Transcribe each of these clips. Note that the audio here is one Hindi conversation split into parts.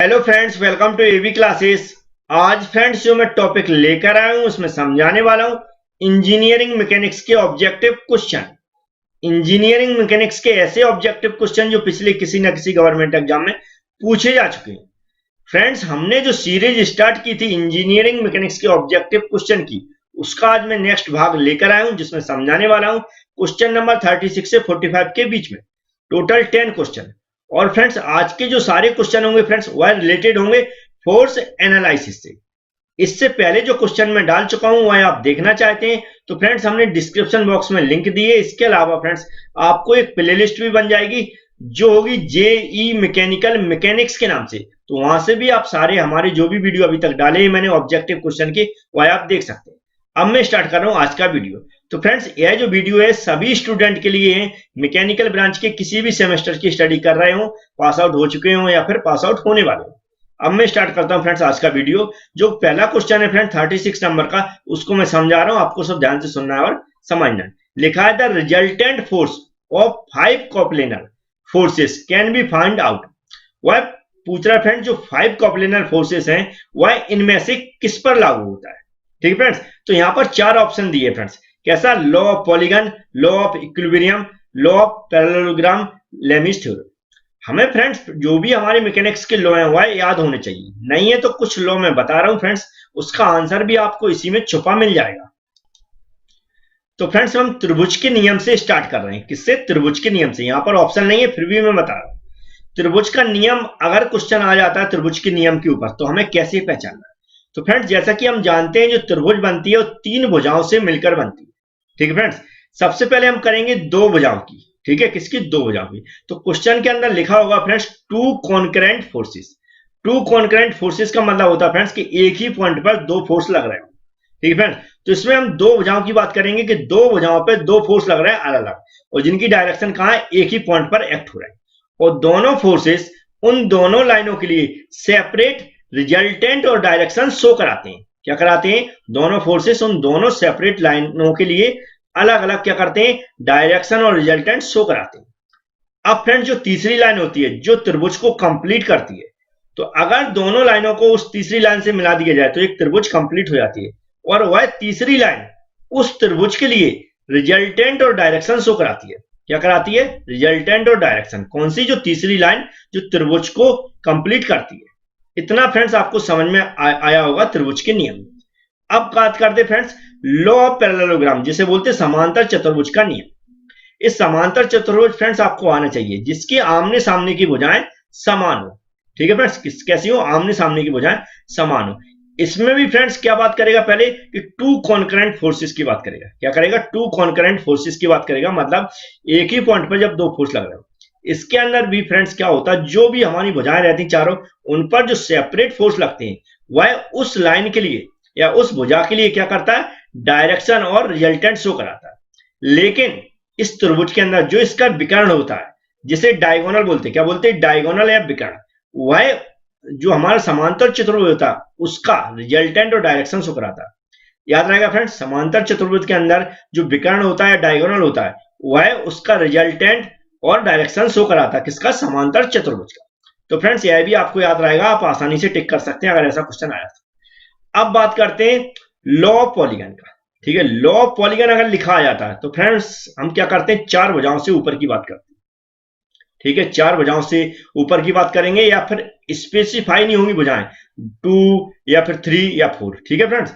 Hello friends, welcome to AV classes. आज फ्रेंड्स जो मैं टॉपिक लेकर आया हूं उसमें समझाने वाला हूं इंजीनियरिंग मैकेनिक्स के ऑब्जेक्टिव क्वेश्चन। इंजीनियरिंग मैकेनिक्स के ऐसे ऑब्जेक्टिव क्वेश्चन जो पिछले किसी न किसी गवर्नमेंट एग्जाम में पूछे जा चुके हैं। फ्रेंड्स, हमने जो सीरीज स्टार्ट की थी इंजीनियरिंग मैकेनिक्स के ऑब्जेक्टिव क्वेश्चन की, उसका आज मैं नेक्स्ट भाग लेकर आया हूं जिसमें समझाने वाला हूं क्वेश्चन नंबर 36 से 45 के बीच में टोटल 10 क्वेश्चन। और फ्रेंड्स आज के जो सारे क्वेश्चन होंगे फ्रेंड्स वह रिलेटेड होंगे फोर्स एनालिसिस से। इससे पहले जो क्वेश्चन मैं डाल चुका हूं वह आप देखना चाहते हैं तो फ्रेंड्स हमने डिस्क्रिप्शन बॉक्स में लिंक दी है। इसके अलावा फ्रेंड्स आपको एक प्लेलिस्ट भी बन जाएगी जो होगी जेई मैकेनिकल मैकेनिक्स के नाम से, तो वहां से भी आप सारे हमारे जो भी वीडियो अभी तक डाले हैं मैंने ऑब्जेक्टिव क्वेश्चन के वह आप देख सकते हैं। अब मैं स्टार्ट कर रहा हूं आज का वीडियो। तो फ्रेंड्स यह जो वीडियो है सभी स्टूडेंट के लिए है, मैकेनिकल ब्रांच के किसी भी सेमेस्टर की स्टडी कर रहे हो, पास आउट हो चुके हो या फिर पास आउट होने वाले हो। अब मैं स्टार्ट करता हूं फ्रेंड्स आज का वीडियो। जो पहला क्वेश्चन है फ्रेंड 36 नंबर का, उसको मैं समझा रहा हूं, आपको सब ध्यान से सुनना है और समझना है। लिखा है the resultant force of 5 coplanar forces can be find out. वह पूछ रहा है फ्रेंड जो 5 कोप्लेनर फोर्सेस हैं वह इनमें से किस पर लागू होता है। ठीक है फ्रेंड्स, तो यहां पर 4 ऑप्शन दिए फ्रेंड्स। कैसा? Law of polygon, law of equilibrium, law of parallelogram, Lami's theorem. हमें फ्रेंड्स जो भी हमारे मैकेनिक्स के लॉ हैं वह याद होने चाहिए, नहीं है तो कुछ लॉ मैं बता रहा हूं फ्रेंड्स, उसका आंसर भी आपको इसी में छुपा मिल जाएगा। तो फ्रेंड्स हम त्रिभुज के नियम से स्टार्ट कर रहे हैं। किससे? त्रिभुज के नियम से। यहां पर ऑप्शन नहीं है फिर भी मैं बता रहा हूं। त्रिभुज का नियम अगर क्वेश्चन आ जाता है त्रिभुज के नियम के ऊपर तो हमें कैसे पहचानना है। तो फ्रेंड्स जैसा कि हम जानते हैं जो त्रिभुज बनती है वो 3 भुजाओं से मिलकर बनती है। ठीक है फ्रेंड्स, सबसे पहले हम करेंगे 2 भुजाओं की। ठीक है, किसकी? 2 भुजाओं की। तो क्वेश्चन के अंदर लिखा होगा friends 2 concurrent forces. 2 concurrent forces का मतलब होता है फ्रेंड्स कि एक ही पॉइंट पर 2 फोर्स लग रहे हो। ठीक है फ्रेंड्स, तो इसमें हम 2 भुजाओं की बात करेंगे कि 2 भुजाओं पे 2 फोर्स लग रहे हैं अलग अलग, और जिनकी डायरेक्शन कहां है? एक ही पॉइंट पर एक्ट हो रहा है। और दोनों फोर्सेस उन दोनों लाइनों के लिए सेपरेट रिजल्टेंट और डायरेक्शन शो कराते हैं। क्या कराते हैं? दोनों फोर्सेस उन दोनों सेपरेट लाइनों के लिए अलग अलग क्या करते हैं? डायरेक्शन और रिजल्टेंट शो कराते हैं। अब फ्रेंड्स जो तीसरी लाइन होती है जो त्रिभुज को कंप्लीट करती है, तो अगर दोनों लाइनों को उस तीसरी लाइन से मिला दिया जाए तो एक त्रिभुज कंप्लीट हो जाती है, और वह तीसरी लाइन उस त्रिभुज के लिए रिजल्टेंट और डायरेक्शन शो कराती है। क्या कराती है? रिजल्टेंट और डायरेक्शन। कौन सी? जो तीसरी लाइन जो त्रिभुज को कंप्लीट करती है। इतना फ्रेंड्स आपको समझ में आया होगा त्रिभुज के नियम। अब बात करते फ्रेंड्स लॉ ऑफ पैरेललोग्राम, जिसे बोलते हैं समांतर चतुर्भुज का नियम। इस समांतर चतुर्भुज फ्रेंड्स आपको आना चाहिए जिसके आमने सामने की भुजाएं समान हो। ठीक है फ्रेंड्स, कैसी हो? आमने सामने की भुजाएं समान हो। इसमें भी फ्रेंड्स क्या बात करेगा? पहले कि 2 कॉन्करेंट फोर्सेस की बात करेगा। क्या करेगा? 2 कॉन्करेंट फोर्सेस की बात करेगा, मतलब एक ही पॉइंट पर जब 2 फोर्स लग रहे हो। इसके अंदर भी फ्रेंड्स क्या होता है, जो भी हमारी भुजाएं रहती हैं चारों, उन पर जो सेपरेट फोर्स लगते हैं वह उस लाइन के लिए या उस भुजा के लिए क्या करता है? डायरेक्शन और रिजल्टेंट शो कराता है। लेकिन इस त्रिभुज के अंदर जो इसका विकर्ण होता है जिसे डायगोनल बोलते हैं, क्या बोलते हैं? डायगोनल या विकर्ण, वह जो हमारा समांतर चतुर्भुज होता है उसका रिजल्टेंट और डायरेक्शन शो कराता है। याद रहेगा फ्रेंड्स, समांतर चतुर्भुज के अंदर जो विकर्ण होता है डायगोनल होता है वह उसका रिजल्टेंट और डायरेक्शन शो कराता है। किसका? समांतर चतुर्भुज का। तो फ्रेंड्स यह भी आपको याद रहेगा, आप आसानी से टिक कर सकते हैं अगर ऐसा क्वेश्चन आया तो। अब बात करते हैं लॉ ऑफ पॉलीगन का। ठीक है, लॉ ऑफ पॉलीगन अगर लिखा आ जाता है तो फ्रेंड्स हम क्या करते हैं? 4 भुजाओं से ऊपर की बात करते हैं। ठीक है, 4 भुजाओं से ऊपर की बात करेंगे, या फिर स्पेसिफाई नहीं होंगी भुजाएं 2 या फिर 3 या 4। ठीक है फ्रेंड्स,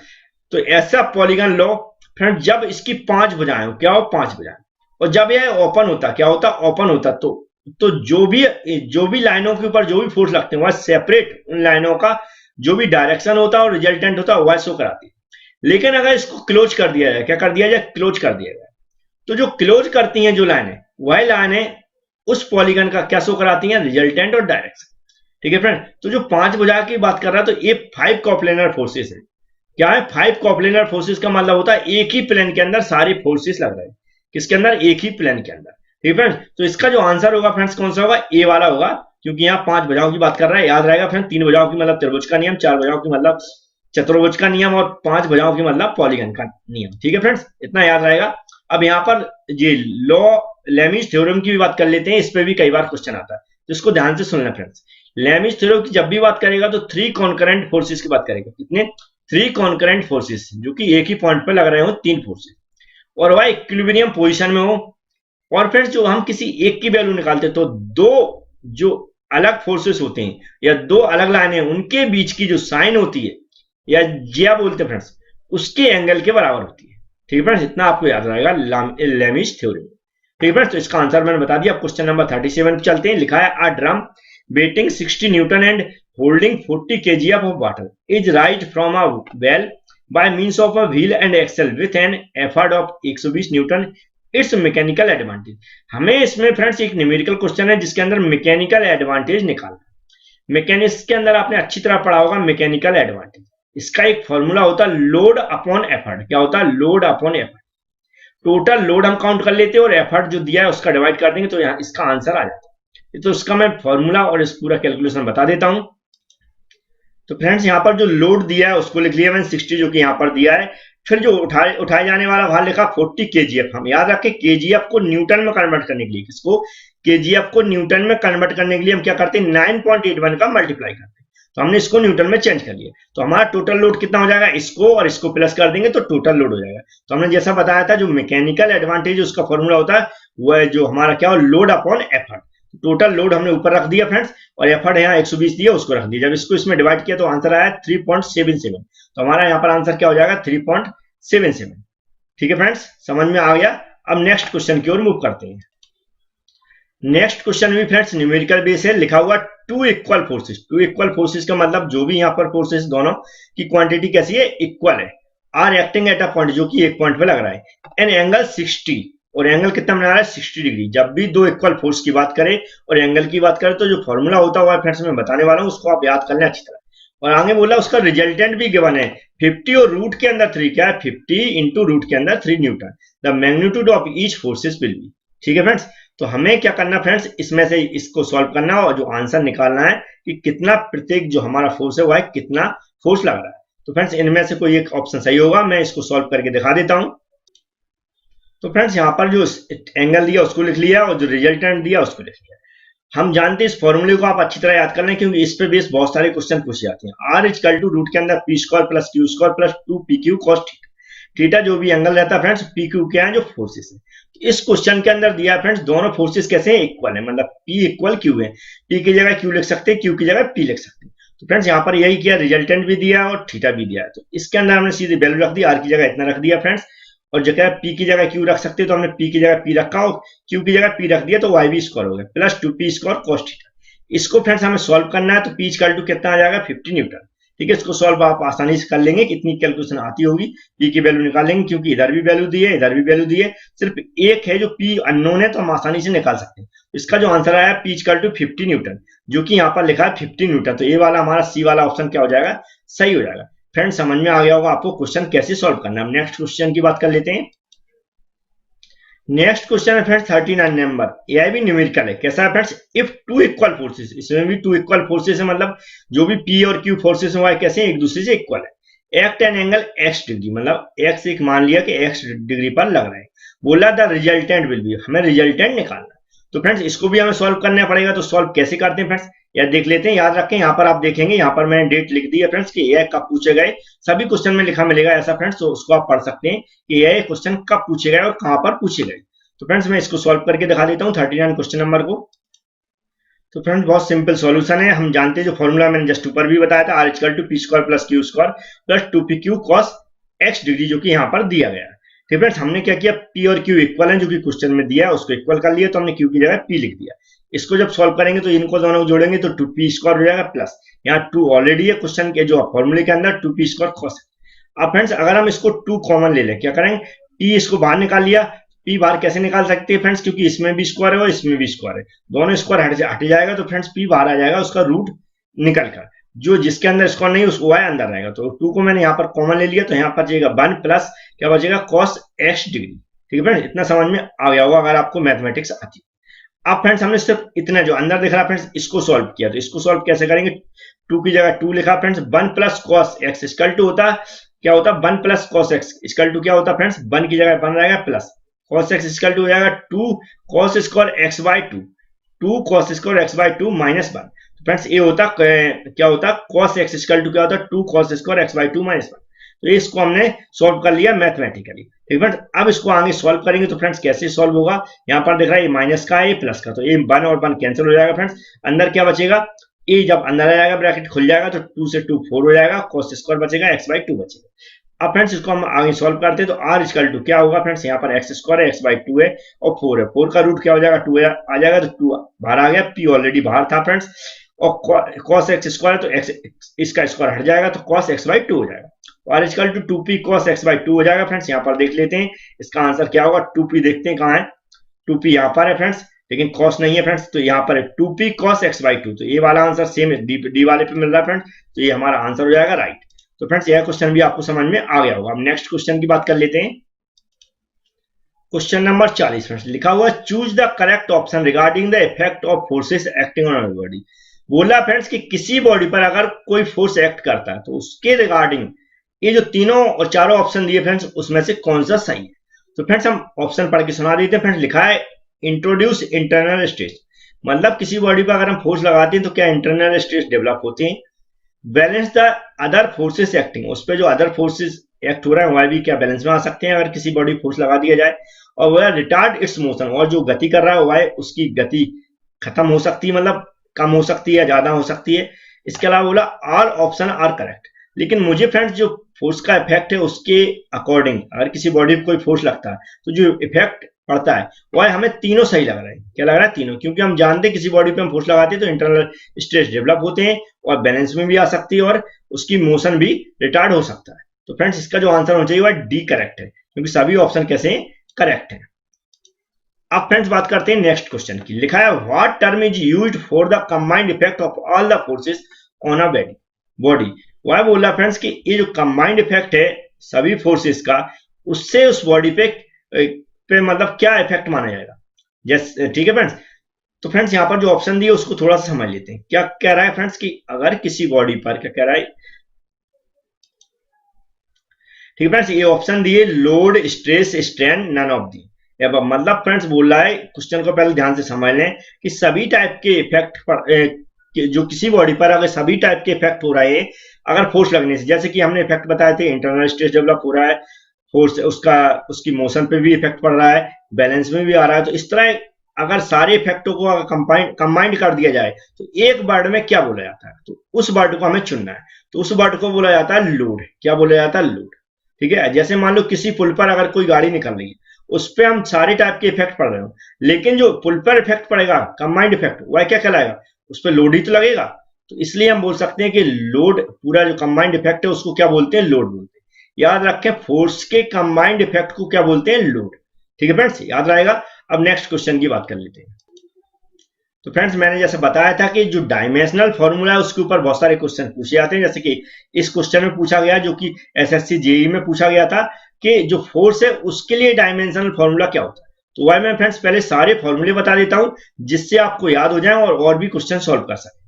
तो ऐसा पॉलीगन लॉ फ्रेंड्स जब इसकी 5 भुजाएं हो, क्या हो? 5 भुजाएं, और जब यह ओपन होता, क्या होता? ओपन होता, तो जो भी लाइनों के ऊपर जो भी फोर्स लगते हैं वह सेपरेट उन लाइनों का जो भी डायरेक्शन होता है और रिजल्टेंट होता है वह शो कराती है। लेकिन अगर इसको क्लोज कर दिया जाए, क्या कर दिया जाए? क्लोज कर दिया जाए, तो जो क्लोज करती हैं जो लाइनें, वह लाइनें उस पॉलीगन का क्या शो कराती हैं? रिजल्टेंट और डायरेक्शन। ठीक है फ्रेंड, तो जो 5 भुजा की बात कर रहा है तो ये 5 कोप्लेनर फोर्सेस है। क्या है? 5 कोप्लेनर फोर्सेस का मतलब होता है एक ही प्लेन के अंदर सारे फोर्सेस लग रहे हैं। किसके अंदर? एक ही प्लेन के अंदर। ठीक है फ्रेंड्स, तो इसका जो आंसर होगा फ्रेंड्स कौन सा होगा? ए वाला होगा, क्योंकि यहाँ 5 भुजाओं की बात कर रहा है। याद रहेगा फ्रेंड, 3 भुजाओं की मतलब त्रिभुज का नियम, 4 भुजाओं की मतलब चतुर्भुज का नियम, और 5 भुजाओं की मतलब पॉलीगन का नियम। ठीक है फ्रेंड्स, इतना याद रहेगा। अब यहाँ पर ये लॉ लेमिस थ्योरम की भी बात कर लेते हैं, इस पे भी कई बार क्वेश्चन आता है, तो इसको ध्यान से सुनना फ्रेंड्स। लेमिज थ्योरम की जब भी बात करेगा तो 3 कॉन्करेंट फोर्सेस की बात करेगा। कितने? 3 कॉन्करेंट फोर्सेस, जो कि एक ही पॉइंट पर लग रहे हो, 3 फोर्सेस, और वह इक्विलिब्रियम पोजीशन में हो। और फ्रेंड्स जो हम किसी एक की वैल्यू निकालते हैं तो दो जो अलग फोर्सेस होते हैं या दो अलग लाइनें, उनके बीच की जो साइन होती है या जिया बोलते हैं फ्रेंड्स, उसके एंगल के बराबर होती है। ठीक है फ्रेंड्स, इतना आपको याद रहेगा लेमिज थ्योरम। ठीक है फ्रेंड्स, तो इसका आंसर मैंने बता दिया। क्वेश्चन नंबर 37 पे चलते हैं। लिखा है a drum weighting 60 newton and holding 40 kg of water is rise from a well by means of a wheel and axle with an effort of 120 newton, its mechanical advantage. हमें इसमें फ्रेंड्स एक न्यूमेरिकल क्वेश्चन है जिसके अंदर मैकेनिकल एडवांटेज निकालना। मैकेनिक्स के अंदर आपने अच्छी तरह पढ़ा होगा मैकेनिकल एडवांटेज। इसका एक फॉर्मूला होता है लोड अपॉन एफर्ट। क्या होता है? Load upon effort. Total load हम काउंट कर लेते हैं और एफर्ट जो दिया है उसका डिवाइड कर देंगे तो यहाँ इसका आंसर आ जाता है। तो उसका मैं फॉर्मूला और इस पूरा कैलकुलेशन बता देता हूं। तो फ्रेंड्स यहाँ पर जो लोड दिया है उसको लिख लिया मैंने 60, जो कि यहाँ पर दिया है। फिर जो उठाए जाने वाला भार लिखा 40 kgf। हम याद रखें kgf को न्यूटन में कन्वर्ट करने के लिए, किसको? kgf को न्यूटन में कन्वर्ट करने के लिए हम क्या करते हैं? 9.81 का मल्टीप्लाई करते हैं। तो हमने इसको न्यूटन में चेंज कर लिया। तो हमारा टोटल लोड कितना हो जाएगा? इसको और इसको प्लस कर देंगे तो टोटल लोड हो जाएगा। तो हमने जैसा बताया था जो मैकेनिकल एडवांटेज उसका फॉर्मूला होता है वह जो हमारा क्या हो, load upon effort. Total load हमने ऊपर रख दिया फ्रेंड्स, और एफर्ट यहाँ 120 दिया उसको रख दिया। जब इसको इसमें डिवाइड किया तो आंसर आया 3.77। तो हमारा यहाँ पर आंसर क्या हो जाएगा? 3.77। ठीक है फ्रेंड्स, समझ में आ गया। अब नेक्स्ट क्वेश्चन की ओर मूव करते हैं। नेक्स्ट क्वेश्चन भी फ्रेंड्स न्यूमेरिकल बेस है। लिखा हुआ two equal forces. Two equal forces का मतलब जो भी यहाँ पर फोर्सेस दोनों की क्वांटिटी कैसी है? इक्वल है। Are acting at a point, जो कि एक पॉइंट पे लग रहा है। एन एंगल 60, और एंगल कितना बना रहा है? 60 डिग्री। जब भी दो इक्वल फोर्स की बात करें और एंगल की बात करें तो जो फॉर्मूला होता हुआ फ्रेंड्स मैं बताने वाला हूं उसको आप याद कर लें अच्छी तरह। और आगे बोला उसका रिजल्टेंट भी गिवन है 50 और रूट के अंदर 3। क्या है? 50 इंटू रूट के अंदर 3 Newton. The magnitude of each forces will be. ठीक है फ्रेंड्स, तो हमें क्या करना फ्रेंड्स, इसमें से इसको सॉल्व करना और जो आंसर निकालना है कि कितना प्रत्येक जो हमारा फोर्स है वह कितना फोर्स लग रहा है। तो फ्रेंड्स इनमें से कोई एक ऑप्शन सही होगा। मैं इसको सॉल्व करके दिखा देता हूं। तो फ्रेंड्स यहाँ पर जो एंगल दिया उसको लिख लिया और जो रिजल्टेंट दिया उसको लिख लिया। हम जानते हैं इस फॉर्मूले को आप अच्छी तरह याद कर लें क्योंकि इस पे बेस बहुत सारे क्वेश्चन पूछे जाते हैं। आर इक्वल टू रूट के अंदर P square plus Q square plus 2 P Q cos theta. Theta जो भी एंगल रहता है फ्रेंड्स, पी क्यू क्या है? जो फोर्सेस है। इस क्वेश्चन के अंदर दिया फ्रेंड्स दोनों फोर्सेस कैसे हैं? इक्वल है, मतलब पी इक्वल क्यू है। पी की जगह क्यू लिख सकते हैं, क्यू की जगह पी लिख सकते हैं। तो फ्रेंड्स यहाँ पर यही किया, रिजल्टेंट भी दिया और थीटा भी दिया है। तो इसके अंदर हमने सीधी वैल्यू रख दी, आर की जगह इतना रख दिया फ्रेंड्स, और जगह पी की जगह क्यू रख सकते हैं तो हमने पी की जगह पी रखा और क्यू की जगह पी रख दिया, तो वाई भी स्क्वायर हो गया plus 2p square cos theta. इसको फ्रेंड्स हमें सॉल्व करना है तो पी इक्वल टू कितना आ जाएगा? 50 न्यूटन। ठीक है, इसको सॉल्व आप आसानी से कर लेंगे, कितनी कैलकुलेशन आती होगी। पी की वैल्यू निकाल लेंगे क्योंकि इधर भी वैल्यू दी है इधर भी वैल्यू दी है, सिर्फ एक है जो पी अननोन है तो हम आसानी से निकाल सकते हैं। इसका जो आंसर आया पी इक्वल टू 50 न्यूटन, जो कि यहाँ पर लिखा है 50 न्यूटन। तो ये वाला हमारा सी वाला ऑप्शन क्या हो जाएगा? सही हो जाएगा। फ्रेंड्स समझ में आ गया होगा आपको क्वेश्चन कैसे सॉल्व करना है। नेक्स्ट क्वेश्चन की बात कर लेते हैं। नेक्स्ट क्वेश्चन है फ्रेंड्स 39 नंबर। यह भी न्यूमेरिकल है। कैसा है friends? If two equal forces, इसमें भी टू इक्वल फोर्सेस है, मतलब जो भी पी और क्यू फोर्सेस है कैसे एक दूसरे से इक्वल है। Act an angle x degree, मतलब एक्स एक मान लिया कि एक्स डिग्री पर लग रहा है। बोला द रिजल्टेंट विल बी, हमें रिजल्टेंट निकालना। तो फ्रेंड्स इसको भी हमें सॉल्व करना पड़ेगा। तो सॉल्व कैसे करते हैं फ्रेंड्स, या देख लेते हैं। याद रखें यहाँ पर आप देखेंगे यहाँ पर मैंने डेट लिख दी है फ्रेंड्स कि यह कब पूछे गए। सभी क्वेश्चन में लिखा मिलेगा ऐसा फ्रेंड्स, तो उसको आप पढ़ सकते हैं कि यह क्वेश्चन कब पूछे गए और कहां पर पूछे गए। तो फ्रेंड्स मैं इसको सॉल्व करके दिखा देता हूं 39 क्वेश्चन नंबर को। तो फ्रेंड्स बहुत सिंपल सॉल्यूशन है। हम जानते हैं जो फॉर्मूला मैंने जस्ट ऊपर भी बताया था, R equal to P square plus Q square plus 2pq cos X degree, जो कि यहाँ पर दिया गया है। ठीक फ्रेंड्स, हमने क्या किया, पी और क्यू इक्वल है जो कि क्वेश्चन में दिया है उसको इक्वल कर लिया, तो हमने क्यू की जगह पी लिख दिया। इसको जब सॉल्व करेंगे तो इनको दोनों को जोड़ेंगे तो 2p स्क्वायर हो जाएगा प्लस यहाँ 2 ऑलरेडी है क्वेश्चन के जो फॉर्मूले के अंदर 2p स्क्वायर कॉस। अब फ्रेंड्स अगर हम इसको 2 कॉमन ले लें, क्या करेंगे, p इसको बाहर निकाल लिया। p बाहर कैसे निकाल सकते हैं फ्रेंड्स, क्योंकि इसमें भी स्क्वायर है और इसमें भी स्क्वायर है, दोनों स्क्वायर हट जाएगा तो फ्रेंड्स p बाहर आ जाएगा उसका रूट निकल कर, जो जिसके अंदर स्क्वायर नहीं उसको y अंदर रहेगा। तो 2 को मैंने यहाँ पर कॉमन ले लिया तो यहाँ पर बचेगा 1 प्लस क्या बचेगा कॉस x डिग्री। ठीक है फ्रेंड्स, इतना समझ में आ गया होगा अगर आपको मैथमेटिक्स आती है। अब फ्रेंड्स हमने सिर्फ इतना जो अंदर दिख रहा है फ्रेंड्स इसको सॉल्व किया, तो इसको सॉल्व कैसे करेंगे, 2 की जगह 2 लिखा friends, 1 plus cos x equal to होता क्या होता 1 plus cos x equal to क्या होता फ्रेंड्स, 1 की जगह 1 रहेगा plus cos x equal to हो जाएगा 2 cos square x by 2 2 cos square x by 2 minus 1। Friends ये होता क्या होता cos x इक्वल टू क्या होता 2 cos square x by 2 minus 1। तो इसको हमने सॉल्व कर लिया मैथमेटिकली। ठीक है, अब इसको आगे सॉल्व करेंगे तो फ्रेंड्स कैसे सॉल्व होगा, यहाँ पर दिख रहा है ये माइनस का है ये प्लस का, तो ये 1 और 1 कैंसिल हो जाएगा फ्रेंड्स। अंदर क्या बचेगा, ये जब अंदर आ जाएगा ब्रैकेट खुल जाएगा तो 2 से 2 4 हो जाएगा, cos स्क्वायर बचेगा x बाई 2 बचेगा। अब फ्रेंड्स इसको हम आगे सॉल्व करते हैं तो r इक्वल टू क्या होगा फ्रेंड्स, यहाँ पर x स्क्वायर है x बाई 2 है और 4 है, 4 का रूट क्या हो जाएगा 2 आ जाएगा, तो 2 बाहर आ गया, p ऑलरेडी बाहर था फ्रेंड्स, और cos x स्क्वायर तो x इसका स्क्वायर हट जाएगा तो cos x बाई 2 हो जाएगा। और equal to 2p cos x by 2 हो जाएगा फ्रेंड्स। यहाँ पर देख लेते हैं इसका आंसर क्या होगा, 2p देखते हैं कहाँ है, 2p यहाँ पर है फ्रेंड्स, लेकिन cos नहीं है फ्रेंड्स, तो यहाँ पर है 2p cos x बाई 2, तो ये वाला आंसर सेम है डी वाले पे मिल रहा है फ्रेंड्स, तो ये हमारा आंसर हो जाएगा राइट। तो फ्रेंड्स यह क्वेश्चन भी आपको समझ में आ गया होगा। अब नेक्स्ट क्वेश्चन की बात कर लेते हैं। क्वेश्चन नंबर 40 फ्रेंड्स लिखा हुआ choose the correct option regarding the effect of forces acting on body. बोला फ्रेंड्स कि किसी बॉडी पर अगर कोई फोर्स एक्ट करता है तो उसके रिगार्डिंग ये जो तीनों और चारों ऑप्शन दिए फ्रेंड्स उसमें से कौन सा सही है। तो फ्रेंड्स हम ऑप्शन पढ़ के सुना देते हैं। फ्रेंड्स लिखा है इंट्रोड्यूस इंटरनल स्ट्रेस, मतलब किसी बॉडी पर अगर हम फोर्स लगाते हैं तो क्या इंटरनल स्ट्रेस डेवलप होते हैं। Balance the other forces acting, उस पर जो अदर फोर्सेस एक्ट हो रहा है वह भी क्या बैलेंस में आ सकते हैं अगर किसी बॉडी फोर्स लगा दिया जाए। और वह रिटार्ड इट्स मोशन, और जो गति कर रहा है वह उसकी गति खत्म हो सकती है, मतलब कम हो सकती है, ज्यादा हो सकती है। इसके अलावा बोला ऑल ऑप्शन आर करेक्ट, लेकिन मुझे फ्रेंड्स जो फोर्स का इफेक्ट है उसके अकॉर्डिंग अगर किसी बॉडी पर कोई फोर्स लगता है तो जो इफेक्ट पड़ता है वह हमें तीनों सही लग रहा है। क्या लग रहा है, तीनों, क्योंकि हम जानते हैं किसी बॉडी पे हम फोर्स लगाते हैं तो इंटरनल स्ट्रेस डेवलप होते हैं और बैलेंस में भी आ सकती है और उसकी मोशन भी रिटार्ड हो सकता है। तो फ्रेंड्स इसका जो आंसर होना चाहिए वह डी करेक्ट है, क्योंकि सभी ऑप्शन कैसे करेक्ट है। अब फ्रेंड्स बात करते हैं नेक्स्ट क्वेश्चन की। लिखा है what term is used for the combined effect of all the forces on a body. वह बोला फ्रेंड्स कि ये जो कंबाइंड इफेक्ट है सभी फोर्सेस का, उससे उस बॉडी पे मतलब क्या इफेक्ट माना जाएगा। जैसे ठीक है फ्रेंड्स, तो फ्रेंड्स यहाँ पर जो ऑप्शन दिए उसको थोड़ा सा समझ लेते हैं। क्या कह रहा है फ्रेंड्स कि अगर किसी बॉडी पर क्या कह रहा है, ठीक है फ्रेंड्स, ये ऑप्शन दिए load stress strain none of the. मतलब फ्रेंड्स बोल रहा है, क्वेश्चन को पहले ध्यान से समझ लें कि सभी टाइप के इफेक्ट पर जो किसी बॉडी पर अगर सभी टाइप के इफेक्ट हो रहे हैं अगर फोर्स लगने से, जैसे कि हमने इफेक्ट बताए थे इंटरनल स्ट्रेस डेवलप हो रहा है, फोर्स उसकी मोशन पे भी इफेक्ट पड़ रहा है, बैलेंस में भी आ रहा है, तो इस तरह अगर सारे इफेक्टों को अगर कंबाइंड कर दिया जाए तो एक वर्ड में क्या बोला जाता है, तो उस वर्ड को हमें चुनना है। तो उस वर्ड को बोला जाता है लोड। क्या बोला जाता है, लोड। ठीक है, जैसे मान लो किसी पुल पर अगर कोई गाड़ी निकल रही है उस पर हम सारे टाइप के इफेक्ट पड़ रहे हो, लेकिन जो पुल पर इफेक्ट पड़ेगा कंबाइंड इफेक्ट वह क्या कहलाएगा, उस पर लोड ही तो लगेगा। तो इसलिए हम बोल सकते हैं कि लोड, पूरा जो कंबाइंड इफेक्ट है उसको क्या बोलते हैं, लोड बोलते हैं। याद रखें फोर्स के कंबाइंड इफेक्ट को क्या बोलते हैं, लोड। ठीक है फ्रेंड्स, याद रहेगा। अब नेक्स्ट क्वेश्चन की बात कर लेते हैं। तो फ्रेंड्स मैंने जैसे बताया था कि जो डायमेंशनल फॉर्मूला है उसके ऊपर बहुत सारे क्वेश्चन पूछे जाते हैं, जैसे कि इस क्वेश्चन में पूछा गया जो कि एसएससी जेईई में पूछा गया था कि जो फोर्स है उसके लिए डायमेंशनल फॉर्मूला क्या होता है। तो वह मैं फ्रेंड्स पहले सारे फॉर्मूले बता देता हूं जिससे आपको याद हो जाए और भी क्वेश्चन सॉल्व कर सकें।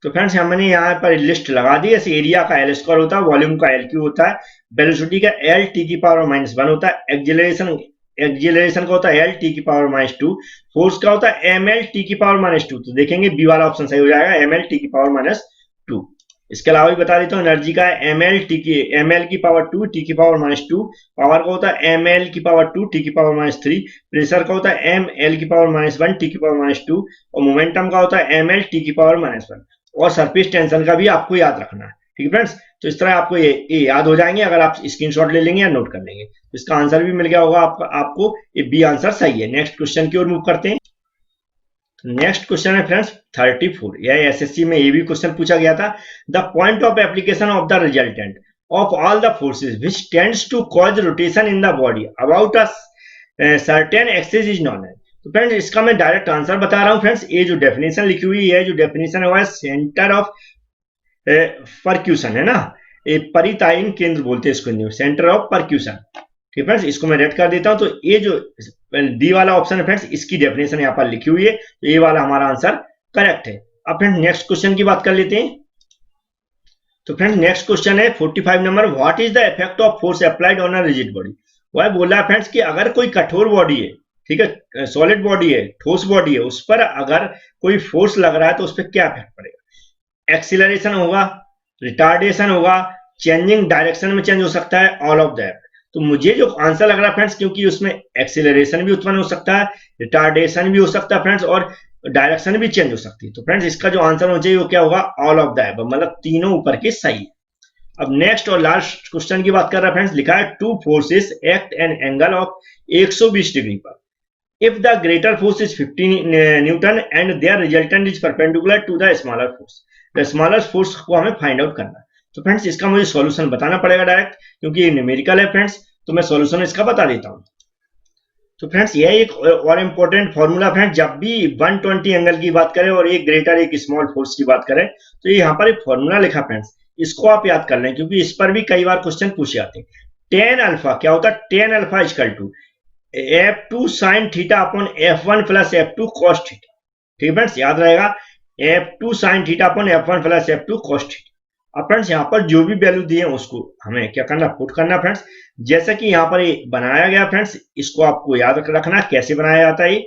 तो फ्रेंड्स हमने यहाँ पर लिस्ट लगा दी। जैसे एरिया का एल स्क्वायर होता है, वॉल्यूम का एल क्यू होता है, वेलोसिटी का एल टी की पावर -1 होता है, एक्जिलरेशन का होता है एल टी की पावर -2, फोर्स का होता है एम एल टी की पावर -2। तो देखेंगे बी वाला ऑप्शन सही हो जाएगा, एम एल टी की पावर -2। इसके अलावा भी बता देता हूँ एनर्जी का एम एल की पावर 2 टी की पावर -2, पावर का होता है एम एल की पावर 2 टी की पावर -3, प्रेशर का होता है एम एल की पावर -1 टी की पावर -2 और मोमेंटम का होता है एम एल टी की पावर -1। और सरफेस टेंशन का भी आपको याद रखना है। ठीक है फ्रेंड्स, तो इस तरह आपको ये याद हो जाएंगे अगर आप स्क्रीनशॉट ले लेंगे या नोट कर लेंगे। तो इसका आंसर भी मिल गया होगा आपको, ये बी आंसर सही है। नेक्स्ट क्वेश्चन की ओर मूव करते हैं। नेक्स्ट क्वेश्चन है फ्रेंड्स 34। यह एसएससी में ये भी क्वेश्चन पूछा गया था। The point of application of the resultant of all the forces which tends to cause rotation in the body about a certain axis is known as. तो फ्रेंड्स इसका मैं डायरेक्ट आंसर बता रहा हूं। फ्रेंड्स ये जो डेफिनेशन लिखी हुई है, जो डेफिनेशन है वह सेंटर ऑफ परक्यूशन है ना, ये परितायन केंद्र बोलते हैं इसको, सेंटर ऑफ परक्यूशन। ठीक है फ्रेंड्स, इसको मैं रेड कर देता हूं। तो ये जो डी वाला ऑप्शन है फ्रेंड्स, इसकी डेफिनेशन यहाँ पर लिखी हुई है, तो ये वाला हमारा आंसर करेक्ट है। अब फ्रेंड्स नेक्स्ट क्वेश्चन की बात कर लेते हैं। तो फ्रेंड्स नेक्स्ट क्वेश्चन है 45 number. What is the effect of force applied on a rigid body. वह बोला फ्रेंड्स कि अगर कोई कठोर बॉडी है, ठीक है, सॉलिड बॉडी है, ठोस बॉडी है, उस पर अगर कोई फोर्स लग रहा है तो उस पर क्या इफेक्ट पड़ेगा? एक्सीलरेशन होगा, रिटार्डेशन होगा, चेंजिंग डायरेक्शन में चेंज हो सकता है, ऑल ऑफ दैट। तो मुझे जो आंसर लग रहा है फ्रेंड्स, क्योंकि उसमें एक्सीलरेशन भी उत्पन्न हो सकता है, रिटार्डेशन भी हो सकता है फ्रेंड्स, और डायरेक्शन भी चेंज हो सकती है। तो फ्रेंड्स इसका जो आंसर होना चाहिए वो क्या होगा? ऑल ऑफ द अबव, मतलब तीनों ऊपर के सही है। अब नेक्स्ट और लास्ट क्वेश्चन की बात कर रहा है फ्रेंड्स, लिखा है two forces act an angle of 120 degree पर। If the greater force is 50 newton and their resultant is perpendicular to the smaller force, the smaller force को हमें फाइंड आउट करना है। तो फ्रेंड्स इसका मुझे सॉल्यूशन बताना पड़ेगा डायरेक्ट, क्योंकि ये न्यूमेरिकल है फ्रेंड्स, तो मैं सॉल्यूशन इसका बता देता हूँ। तो फ्रेंड्स यह एक और इम्पोर्टेंट फॉर्मूला फ्रेंड्स, जब भी 120 एंगल की बात करें और एक ग्रेटर एक स्मॉल फोर्स की बात करें, तो यहाँ पर एक फॉर्मूला लिखा फ्रेंड्स, इसको आप याद कर लें, क्योंकि इस पर भी कई बार क्वेश्चन पूछे जाते हैं। टेन अल्फा क्या होता है? Tan alpha equal to F2 sin theta upon F1 plus F2 cos theta. ठीक है फ्रेंड्स, याद रहेगा, F2 sin theta upon F1 plus F2 cos theta. अब फ्रेंड्स यहाँ पर जो भी वैल्यू दिए हैं उसको हमें क्या करना? पुट करना फ्रेंड्स। जैसा कि यहाँ पर ये बनाया गया फ्रेंड्स, इसको आपको याद रखना कैसे बनाया जाता है।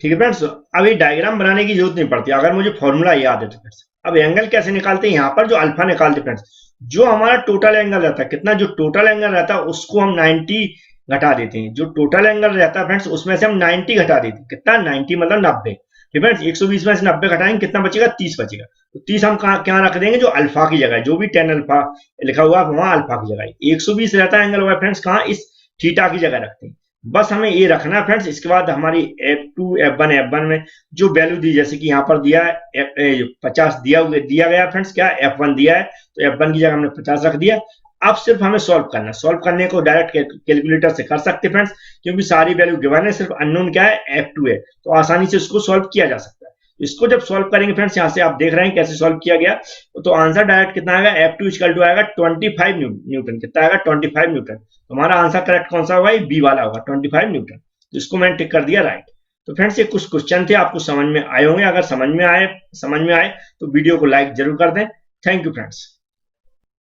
ठीक है फ्रेंड्स, अब ये डायग्राम बनाने की जरूरत नहीं पड़ती अगर मुझे फॉर्मूला याद है तो। फ्रेंड्स अब एंगल कैसे निकालते हैं? यहाँ पर जो अल्फा निकालते फ्रेंड्स, जो हमारा टोटल एंगल रहता है, कितना जो टोटल एंगल रहता है उसको हम 90 घटा देते हैं। जो टोटल एंगल रहता है फ्रेंड्स उसमें से हम 90 घटा देते हैं। कितना? 90 मतलब 90। फ्रेंड्स 120 में से 90 घटाएंगे, कितना बचेगा? 30 बचेगा। तो 30 हम क्या रख देंगे? जो अल्फा की जगह, जो भी 10 अल्फा लिखा हुआ है वहां अल्फा की जगह 120 रहता है एंगल हुआ फ्रेंड्स, कहाँ? इस थीटा की जगह रखते हैं। बस हमें ये रखना है फ्रेंड्स। इसके बाद हमारी F2 F1 में जो वैल्यू दी, जैसे कि यहाँ पर दिया है 50 दिया गया फ्रेंड्स, क्या F1 दिया है, तो F1 की जगह हमने 50 रख दिया। अब सिर्फ हमें सॉल्व करना है। सॉल्व करने को डायरेक्ट कैलकुलेटर से कर सकते हैं फ्रेंड्स, क्योंकि सारी वैल्यू गिवन है, सिर्फ अननोन क्या है? F2 है, तो आसानी से उसको सॉल्व किया जा सकता है। इसको जब सॉल्व करेंगे फ्रेंड्स, यहाँ से आप देख रहे हैं कैसे सॉल्व किया गया, तो आंसर डायरेक्ट कितना आएगा? F2 इक्वल टू आएगा 25 न्यूटन। कितना आएगा? 25 न्यूटन। तो हमारा आंसर करेक्ट कौन सा होगा? बी वाला होगा, 25 न्यूटन। तो इसको मैंने टिक कर दिया राइट। तो फ्रेंड्स ये कुछ क्वेश्चन थे, आपको समझ में आए होंगे। अगर समझ में आए तो वीडियो को लाइक जरूर कर दें। Thank you friends.